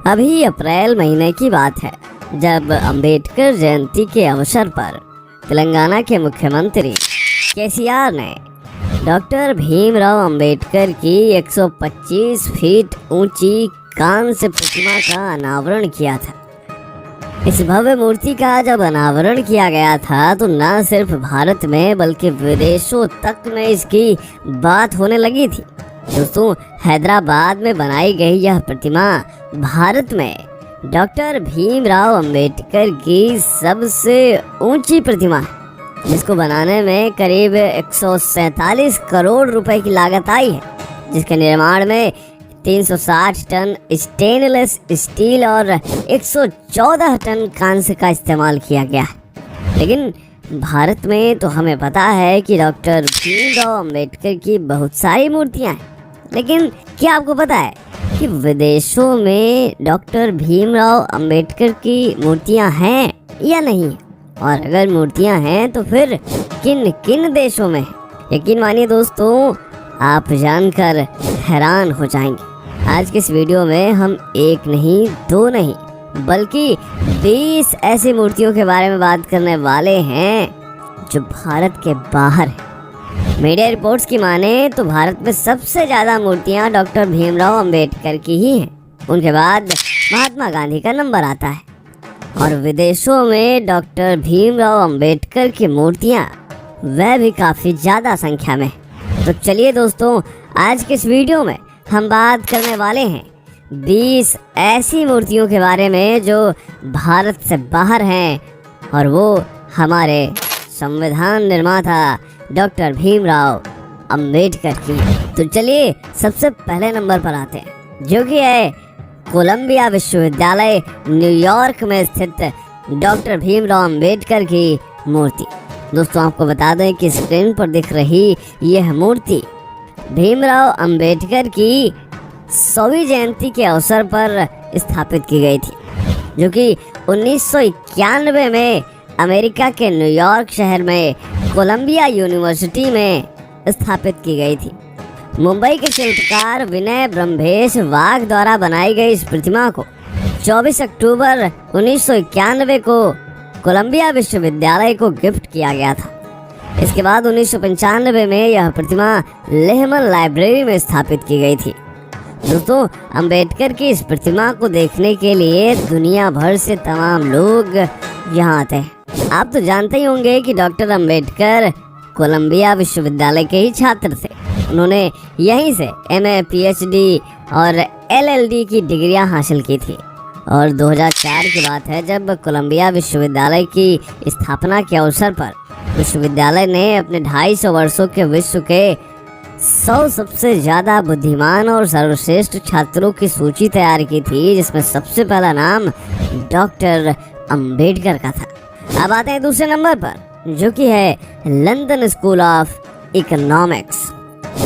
अभी अप्रैल महीने की बात है जब अंबेडकर जयंती के अवसर पर तेलंगाना के मुख्यमंत्री केसीआर ने डॉक्टर भीमराव अंबेडकर की 125 फीट ऊंची कांस्य प्रतिमा का अनावरण किया था। इस भव्य मूर्ति का जब अनावरण किया गया था तो न सिर्फ भारत में बल्कि विदेशों तक में इसकी बात होने लगी थी। दोस्तों, हैदराबाद में बनाई गई यह प्रतिमा भारत में डॉक्टर भीमराव अंबेडकर की सबसे ऊंची प्रतिमा है, जिसको बनाने में करीब 147 करोड़ रुपए की लागत आई है, जिसके निर्माण में 360 टन स्टेनलेस स्टील और 114 टन कांस्य का इस्तेमाल किया गया है। लेकिन भारत में तो हमें पता है कि डॉक्टर भीमराव अंबेडकर की बहुत सारी मूर्तियां हैं, लेकिन क्या आपको पता है कि विदेशों में डॉक्टर भीमराव अंबेडकर की मूर्तियां हैं या नहीं? और अगर मूर्तियां हैं तो फिर किन किन देशों में? यकीन मानिए दोस्तों, आप जानकर हैरान हो जाएंगे। आज के इस वीडियो में हम एक नहीं दो नहीं बल्कि 20 ऐसी मूर्तियों के बारे में बात करने वाले हैं जो भारत के बाहर है। मीडिया रिपोर्ट्स की माने तो भारत में सबसे ज़्यादा मूर्तियां डॉक्टर भीमराव अंबेडकर की ही हैं। उनके बाद महात्मा गांधी का नंबर आता है और विदेशों में डॉक्टर भीमराव अंबेडकर की मूर्तियां वह भी काफ़ी ज़्यादा संख्या में। तो चलिए दोस्तों, आज के इस वीडियो में हम बात करने वाले हैं 20 ऐसी मूर्तियों के बारे में जो भारत से बाहर हैं और वो हमारे संविधान निर्माता डॉक्टर भीमराव अंबेडकर की। तो चलिए सबसे पहले नंबर पर आते हैं, जो कि है कोलंबिया विश्वविद्यालय न्यूयॉर्क में स्थित डॉक्टर भीमराव अंबेडकर की मूर्ति। दोस्तों, आपको बता दें कि स्क्रीन पर दिख रही यह मूर्ति भीमराव अंबेडकर की 100वीं जयंती के अवसर पर स्थापित की गई थी, जो कि 1991 में अमेरिका के न्यूयॉर्क शहर में कोलंबिया यूनिवर्सिटी में स्थापित की गई थी। मुंबई के शिल्पकार विनय ब्रह्मेश वाघ द्वारा बनाई गई इस प्रतिमा को 24 अक्टूबर 1991 को कोलंबिया विश्वविद्यालय को गिफ्ट किया गया था। इसके बाद 1995 में यह प्रतिमा लेहमन लाइब्रेरी में स्थापित की गई थी। दोस्तों, अंबेडकर की इस प्रतिमा को देखने के लिए दुनिया भर से तमाम लोग यहाँ आते हैं। आप तो जानते ही होंगे कि डॉक्टर अंबेडकर कोलंबिया विश्वविद्यालय के ही छात्र थे। उन्होंने यहीं से एमए, पीएचडी और एलएलडी की डिग्रियां हासिल की थी। और 2004 की बात है जब कोलंबिया विश्वविद्यालय की स्थापना के अवसर पर विश्वविद्यालय ने अपने 250 वर्षों के विश्व के 100 सबसे ज़्यादा बुद्धिमान और सर्वश्रेष्ठ छात्रों की सूची तैयार की थी, जिसमें सबसे पहला नाम डॉक्टर अंबेडकर का था। अब आते हैं दूसरे नंबर पर, जो कि है लंदन स्कूल ऑफ इकोनॉमिक्स।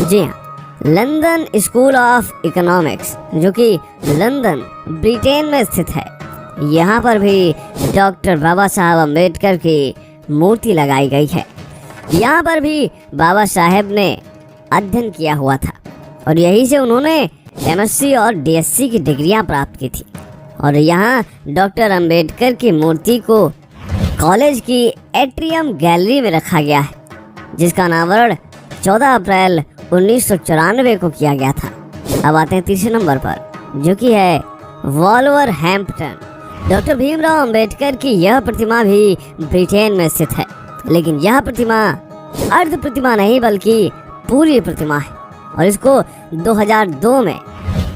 जी हाँ, लंदन स्कूल ऑफ इकोनॉमिक्स, जो कि लंदन ब्रिटेन में स्थित है। यहाँ पर भी डॉक्टर बाबा साहब अंबेडकर की मूर्ति लगाई गई है। यहाँ पर भी बाबा साहेब ने अध्ययन किया हुआ था और यहीं से उन्होंने एमएससी और डीएससी की डिग्रियां प्राप्त की थी। और यहाँ डॉक्टर अंबेडकर की मूर्ति को कॉलेज की एट्रियम गैलरी में रखा गया है, जिसका अनावरण 14 अप्रैल 1994 को किया गया था। अब आते हैं तीसरे नंबर पर, जो कि है वॉल्वरहैम्पटन। डॉक्टर भीमराव अंबेडकर की यह प्रतिमा भी ब्रिटेन में स्थित है, लेकिन यह प्रतिमा अर्ध प्रतिमा नहीं बल्कि पूरी प्रतिमा है और इसको 2002 में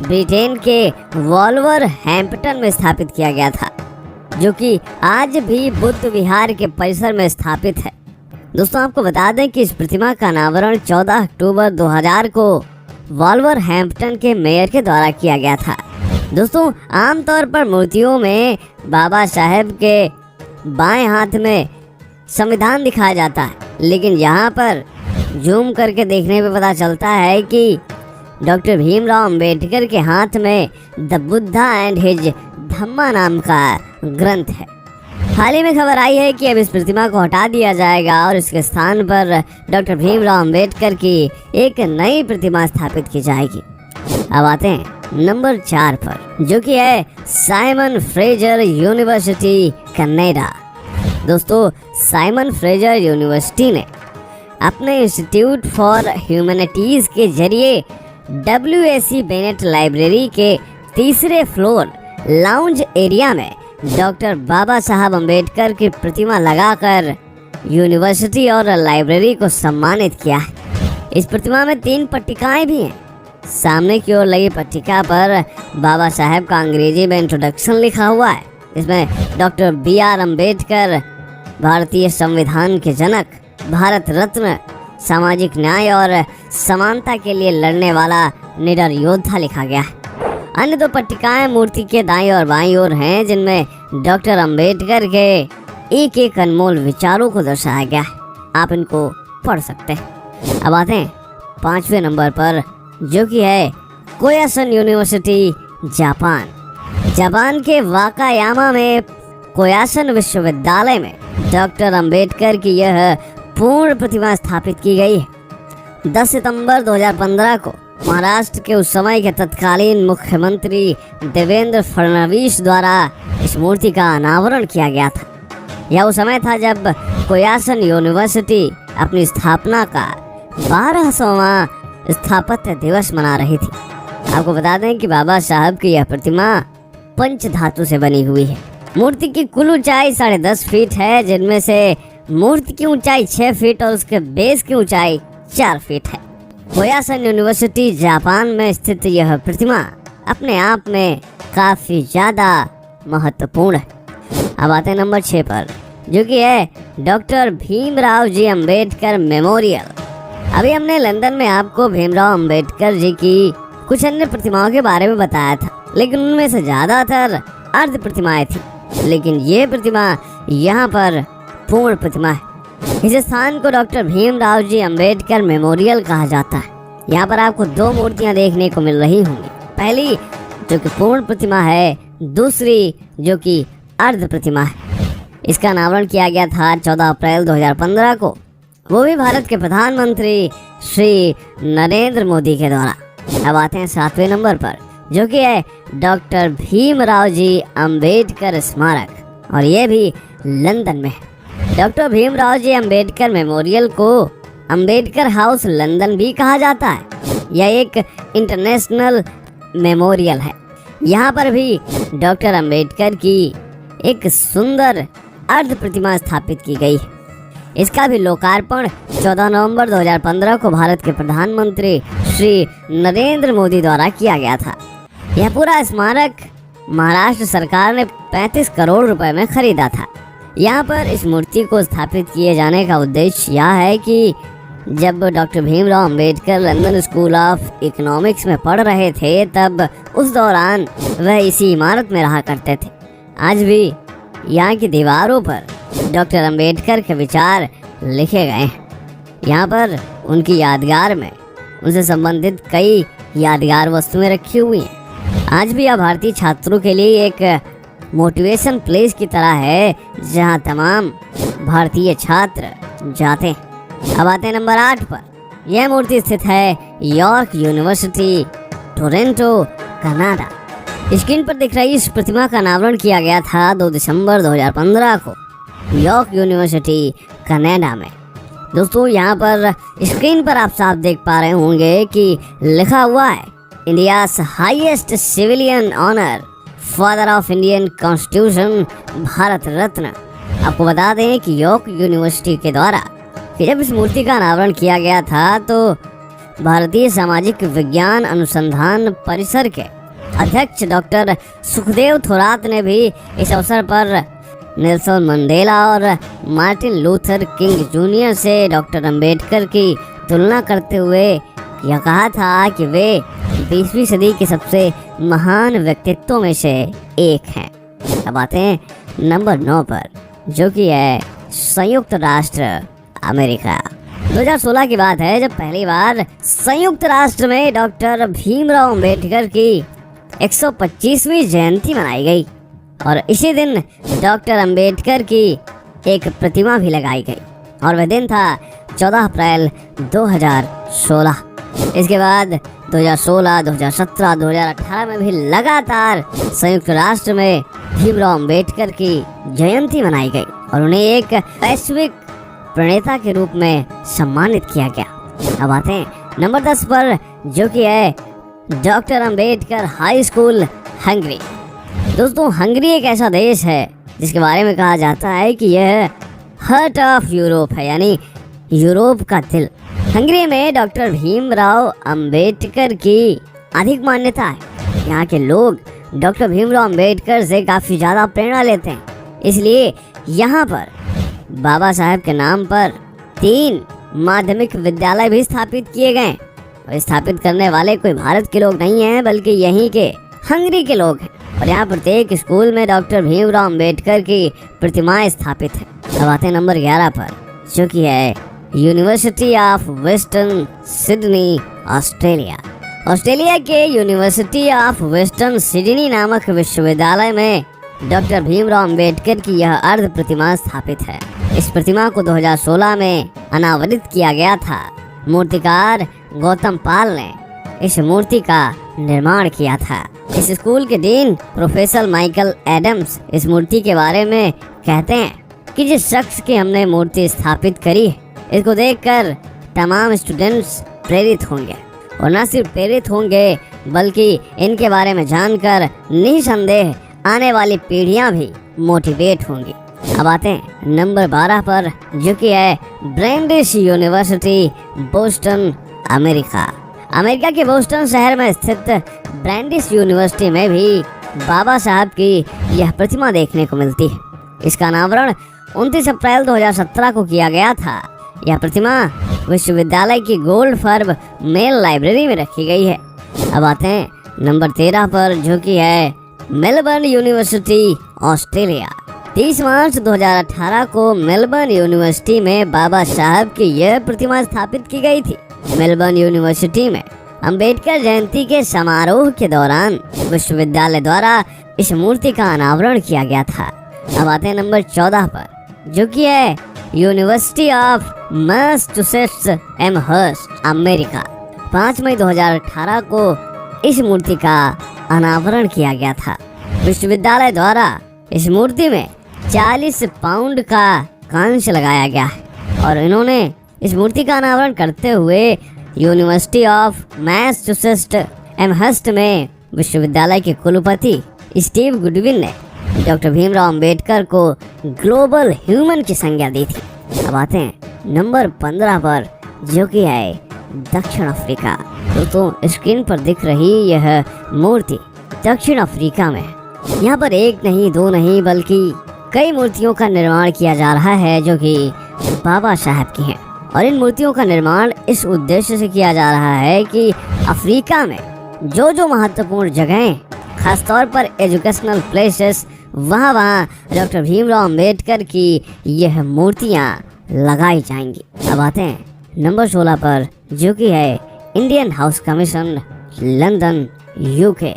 ब्रिटेन के वॉल्वरहैम्पटन में स्थापित किया गया था, जो कि आज भी बुद्ध विहार के परिसर में स्थापित है। दोस्तों, आपको बता दें कि इस प्रतिमा का अनावरण 14 अक्टूबर 2000 को वॉल्वरहैम्पटन के मेयर के द्वारा किया गया था। दोस्तों, आमतौर पर मूर्तियों में बाबा साहेब के बाएं हाथ में संविधान दिखाया जाता है, लेकिन यहाँ पर जूम करके देखने पे पता चलता है कि डॉक्टर भीमराव अंबेडकर के हाथ में द बुद्धा एंड हिज धम्मा नाम का ग्रंथ है। हाल ही में खबर आई है कि अब इस प्रतिमा को हटा दिया जाएगा और इसके स्थान पर डॉक्टर भीमराव अंबेडकर की एक नई प्रतिमा स्थापित की जाएगी। अब आते हैं नंबर 4 पर, जो कि है साइमन फ्रेजर यूनिवर्सिटी कनाडा। दोस्तों, साइमन फ्रेजर यूनिवर्सिटी ने अपने इंस्टीट्यूट फॉर ह्यूमैनिटीज़ के जरिए WAC बेनेट लाइब्रेरी के तीसरे फ्लोर लाउंज एरिया में डॉक्टर बाबा साहब अम्बेडकर की प्रतिमा लगाकर यूनिवर्सिटी और लाइब्रेरी को सम्मानित किया है। इस प्रतिमा में 3 पट्टिकाएं भी हैं। सामने की ओर लगी पट्टिका पर बाबा साहब का अंग्रेजी में इंट्रोडक्शन लिखा हुआ है। इसमें डॉक्टर BR अम्बेडकर, भारतीय संविधान के जनक, भारत रत्न, सामाजिक न्याय और समानता के लिए लड़ने वाला निडर योद्धा लिखा गया है। अन्य 2 पट्टिकाएं मूर्ति के दाईं और बाईं ओर हैं, जिनमें डॉक्टर अम्बेडकर के एक अनमोल विचारों को दर्शाया गया है। आप इनको पढ़ सकते हैं। अब आते हैं 5वें नंबर पर, जो कि है कोयासन यूनिवर्सिटी जापान। जापान के वाकायामा में कोयासन विश्वविद्यालय में डॉक्टर अम्बेडकर की यह पूर्ण प्रतिमा स्थापित की गई है। 10 सितंबर 2015 को महाराष्ट्र के उस समय के तत्कालीन मुख्यमंत्री देवेंद्र फडणवीस द्वारा इस मूर्ति का अनावरण किया गया था। यह उस समय था जब कोयासन यूनिवर्सिटी अपनी स्थापना का 12वां स्थापत्य दिवस मना रही थी। आपको बता दें कि बाबा साहब की यह प्रतिमा पंच धातु से बनी हुई है। मूर्ति की कुल ऊंचाई 10.5 फीट है, जिनमें से मूर्ति की ऊंचाई 6 फीट और उसके बेस की ऊंचाई 4 फीट है। कोयासन यूनिवर्सिटी जापान में स्थित यह प्रतिमा अपने आप में काफी ज्यादा महत्वपूर्ण है। अब आते हैं नंबर 6 पर, जो कि है डॉक्टर भीमराव जी अम्बेडकर मेमोरियल। अभी हमने लंदन में आपको भीमराव अम्बेडकर जी की कुछ अन्य प्रतिमाओं के बारे में बताया था, लेकिन उनमें से ज्यादातर अर्ध प्रतिमाएं थी, लेकिन ये प्रतिमा यहाँ पर पूर्ण प्रतिमा है। इस स्थान को डॉक्टर भीमराव जी अम्बेडकर मेमोरियल कहा जाता है। यहाँ पर आपको 2 मूर्तियाँ देखने को मिल रही होंगी। पहली जो कि पूर्ण प्रतिमा है, दूसरी जो कि अर्ध प्रतिमा है। इसका अनावरण किया गया था 14 अप्रैल 2015 को, वो भी भारत के प्रधानमंत्री श्री नरेंद्र मोदी के द्वारा। अब आते हैं 7वें नंबर पर, जो कि है डॉक्टर भीमराव जी अम्बेडकर स्मारक, और ये भी लंदन में है। डॉक्टर भीमराव जी अम्बेडकर मेमोरियल को अम्बेडकर हाउस लंदन भी कहा जाता है। यह एक इंटरनेशनल मेमोरियल है। यहाँ पर भी डॉक्टर अम्बेडकर की एक सुंदर अर्ध प्रतिमा स्थापित की गई है। इसका भी लोकार्पण 14 नवंबर 2015 को भारत के प्रधानमंत्री श्री नरेंद्र मोदी द्वारा किया गया था। यह पूरा स्मारक महाराष्ट्र सरकार ने 35 करोड़ रुपए में खरीदा था। यहाँ पर इस मूर्ति को स्थापित किए जाने का उद्देश्य यह है कि जब doctor Bhimrao Ambedkar London school of economics में पढ़ रहे थे, तब उस दौरान वह इसी इमारत में रहा करते थे। आज भी यहाँ की दीवारों पर डॉक्टर अम्बेडकर के विचार लिखे गए हैं। यहाँ पर उनकी यादगार में उनसे संबंधित कई यादगार वस्तुएं रखी हुई हैं। आज भी यह भारतीय छात्रों के लिए एक मोटिवेशन प्लेस की तरह है, जहाँ तमाम भारतीय छात्र जाते हैं। अब आते हैं नंबर 8 पर। यह मूर्ति स्थित है York university, Toronto, Canada. Screen पर दिख रही इस प्रतिमा का अनावरण किया गया था 2 दिसंबर 2015 को यॉर्क यूनिवर्सिटी, कनाडा में। दोस्तों, यहाँ पर स्क्रीन पर आप साफ देख पा रहे होंगे कि लिखा हुआ है India's highest civilian honour, father of Indian constitution, Bharat Ratna. आपको बता दें कि यॉर्क यूनिवर्सिटी के द्वारा कि जब इस मूर्ति का अनावरण किया गया था, तो भारतीय सामाजिक विज्ञान अनुसंधान परिसर के अध्यक्ष डॉक्टर सुखदेव थोरात ने भी इस अवसर पर नेल्सन मंडेला और मार्टिन लूथर किंग जूनियर से डॉक्टर अम्बेडकर की तुलना करते हुए यह कहा था कि वे 20वीं सदी के सबसे महान व्यक्तित्वों में से एक हैं। अब आते हैं नंबर 9 पर, जो कि है संयुक्त राष्ट्र अमेरिका। 2016 की बात है जब पहली बार संयुक्त राष्ट्र में डॉक्टर भीमराव अम्बेडकर की 125वीं जयंती मनाई गई, और इसी दिन डॉक्टर अम्बेडकर की एक प्रतिमा भी लगाई गई, और वह दिन था 14 अप्रैल 2016। इसके बाद 2016, 2017, 2018 में भी लगातार संयुक्त राष्ट्र में भीमराव अंबेडकर की जयंती मनाई गई और उन्हें एक वैश्विक प्रणेता के रूप में सम्मानित किया गया। अब आते हैं नंबर 10 पर, जो कि है doctor Ambedkar high school, Hungary. दोस्तों, हंगरी एक ऐसा देश है जिसके बारे में कहा जाता है कि यह हार्ट ऑफ यूरोप है, यानी यूरोप का दिल। हंगरी में डॉक्टर भीमराव अंबेडकर की अधिक मान्यता है। यहाँ के लोग डॉक्टर भीमराव अंबेडकर से काफ़ी ज़्यादा प्रेरणा लेते हैं, इसलिए यहाँ पर बाबा साहब के नाम पर 3 माध्यमिक विद्यालय भी स्थापित किए गए और स्थापित करने वाले कोई भारत के लोग नहीं हैं, बल्कि यहीं के हंगरी के लोग हैं। और यहाँ प्रत्येक स्कूल में डॉक्टर भीमराव अंबेडकर की प्रतिमाएं स्थापित है। अब आते हैं नंबर 11 पर, जो कि है university of western Sydney, Australia. Australia के यूनिवर्सिटी ऑफ वेस्टर्न सिडनी नामक विश्वविद्यालय में डॉक्टर भीमराव अंबेडकर की यह अर्ध प्रतिमा स्थापित है। इस प्रतिमा को 2016 में अनावरित किया गया था। मूर्तिकार गौतम पाल ने इस मूर्ति का निर्माण किया था। इस स्कूल के डीन प्रोफेसर माइकल एडम्स इस मूर्ति के बारे में कहते हैं कि जिस शख्स की हमने मूर्ति स्थापित करी, इसको देखकर तमाम स्टूडेंट्स प्रेरित होंगे, और न सिर्फ प्रेरित होंगे बल्कि इनके बारे में जानकर निसंदेह आने वाली पीढ़ियां भी मोटिवेट होंगी। अब आते हैं नंबर 12 पर, जो कि है ब्रैंडिश यूनिवर्सिटी, बोस्टन, अमेरिका। अमेरिका के बोस्टन शहर में स्थित ब्रैंडिश यूनिवर्सिटी में भी बाबा साहब की यह प्रतिमा देखने को मिलती है। इसका अनावरण 29 अप्रैल 2017 को किया गया था। यह प्रतिमा विश्वविद्यालय की गोल्ड फर्ब मेल लाइब्रेरी में रखी गई है। अब आते हैं नंबर 13 पर, जो कि है मेलबर्न यूनिवर्सिटी, ऑस्ट्रेलिया। 30 मार्च 2018 को मेलबर्न यूनिवर्सिटी में बाबा साहब की यह प्रतिमा स्थापित की गई थी। मेलबर्न यूनिवर्सिटी में अंबेडकर जयंती के समारोह के दौरान विश्वविद्यालय द्वारा इस मूर्ति का अनावरण किया गया था। अब आते हैं नंबर 14 पर, जो कि है university of Massachusetts Amherst, America. 5 मई 2018 को इस मूर्ति का अनावरण किया गया था। विश्वविद्यालय द्वारा इस मूर्ति में 40 पाउंड का कांच लगाया गया है और इन्होंने इस मूर्ति का अनावरण करते हुए यूनिवर्सिटी ऑफ मैसाचुसेट्स एमहर्स्ट में विश्वविद्यालय के कुलपति स्टीव गुडविन ने डॉक्टर भीमराव अंबेडकर को ग्लोबल ह्यूमन की संज्ञा दी थी। अब आते हैं नंबर 15 पर, जो कि है दक्षिण अफ्रीका। दोस्तों, स्क्रीन पर दिख रही यह मूर्ति दक्षिण अफ्रीका में, यहाँ पर एक नहीं, 2 नहीं, बल्कि कई मूर्तियों का निर्माण किया जा रहा है जो कि बाबा साहब की हैं। और इन मूर्तियों का निर्माण इस उद्देश्य से किया जा रहा है कि अफ्रीका में जो महत्वपूर्ण जगहें, खासतौर पर एजुकेशनल प्लेसेस, वहाँ डॉक्टर भीमराव अंबेडकर की यह मूर्तियाँ लगाई जाएंगी। अब आते हैं नंबर 16 पर, जो कि है Indian house commission, London, UK.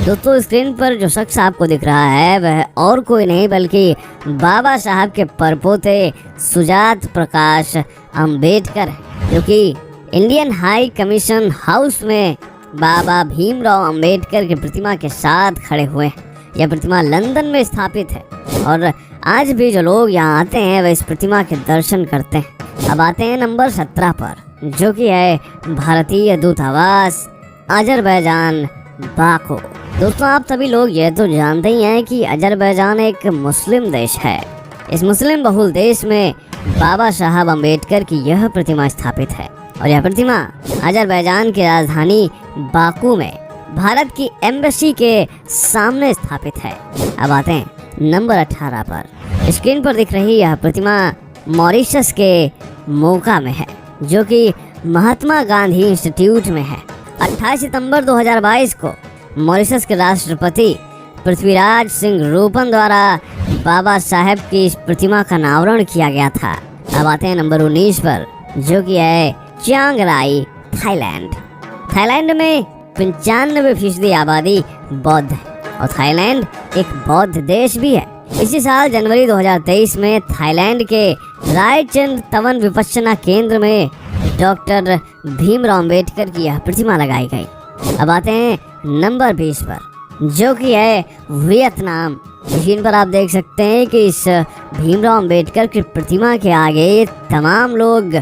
दोस्तों, स्क्रीन पर जो शख्स आपको दिख रहा है वह और कोई नहीं बल्कि बाबा साहब के परपोते सुजात प्रकाश अंबेडकर है, जो कि इंडियन हाई कमीशन हाउस में बाबा भीमराव अंबेडकर की प्रतिमा के साथ खड़े हुए हैं। यह प्रतिमा लंदन में स्थापित है और आज भी जो लोग यहाँ आते हैं वह इस प्रतिमा के दर्शन करते हैं। अब आते हैं नंबर 17 पर, जो कि है भारतीय दूतावास, अजरबैजान, बाकू। दोस्तों, आप सभी लोग यह तो जानते ही हैं कि अजरबैजान एक मुस्लिम देश है। इस मुस्लिम बहुल देश में बाबा साहब अंबेडकर की यह प्रतिमा स्थापित है और यह प्रतिमा अजरबैजान की राजधानी बाकू में भारत की एम्बेसी के सामने स्थापित है। अब आते हैं नंबर 18 पर। स्क्रीन पर दिख रही यह प्रतिमा मॉरिशस के मोका में है, जो कि महात्मा गांधी इंस्टीट्यूट में है। 28 सितंबर 2022 को मॉरिशस के राष्ट्रपति पृथ्वीराज सिंह रूपन द्वारा बाबा साहब की इस प्रतिमा का अनावरण किया गया था। अब आते हैं नंबर 19 पर, जो कि है चियांग राई, थाईलैंड। थाईलैंड में 95% आबादी बौद्ध है और थाईलैंड एक बौद्ध देश भी है। इसी साल जनवरी 2023 में थाईलैंड के रायचंद तवन विपश्यना केंद्र में डॉक्टर भीमराव अंबेडकर की यह प्रतिमा लगाई गई। अब आते हैं नंबर 20 पर, जो कि है वियतनाम। मशीन पर आप देख सकते हैं कि इस भीमराव अंबेडकर की प्रतिमा के आगे तमाम लोग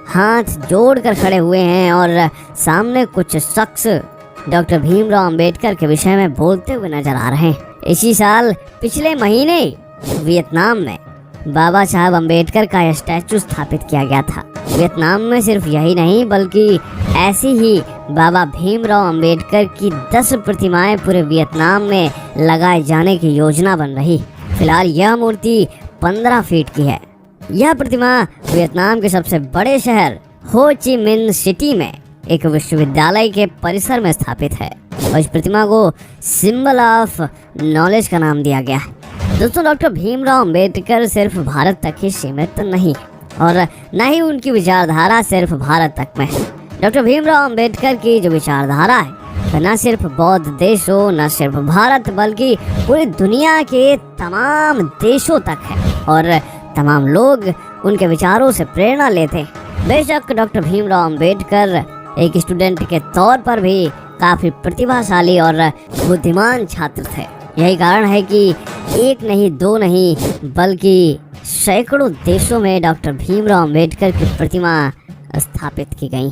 हाथ जोड़कर खड़े हुए हैं और सामने कुछ शख्स डॉक्टर भीमराव अंबेडकर के विषय में बोलते हुए नजर आ रहे हैं। इसी साल पिछले महीने वियतनाम में बाबा साहब अंबेडकर का स्टैचू स्थापित किया गया था। वियतनाम में सिर्फ यही नहीं बल्कि ऐसी ही बाबा भीमराव अंबेडकर की 10 प्रतिमाएं पूरे वियतनाम में लगाए जाने की योजना बन रही। फिलहाल यह मूर्ति 15 फीट की है। यह प्रतिमा वियतनाम के सबसे बड़े शहर हो ची मिन्ह सिटी में एक विश्वविद्यालय के परिसर में स्थापित है और इस प्रतिमा को सिंबल ऑफ नॉलेज का नाम दिया गया है। दोस्तों, डॉक्टर भीमराव अंबेडकर सिर्फ भारत तक ही सीमित नहीं और न ही उनकी विचारधारा सिर्फ भारत तक में है। डॉक्टर भीमराव अंबेडकर की जो विचारधारा है न सिर्फ बौद्ध देशों, न सिर्फ भारत बल्कि पूरी दुनिया के तमाम देशों तक है और तमाम लोग उनके विचारों से प्रेरणा लेते हैं। बेशक डॉक्टर भीमराव अंबेडकर एक स्टूडेंट के तौर पर भी काफी प्रतिभाशाली और बुद्धिमान छात्र थे। यही कारण है कि एक नहीं, दो नहीं बल्कि सैकड़ों देशों में डॉक्टर भीमराव अंबेडकर की प्रतिमा स्थापित की गई।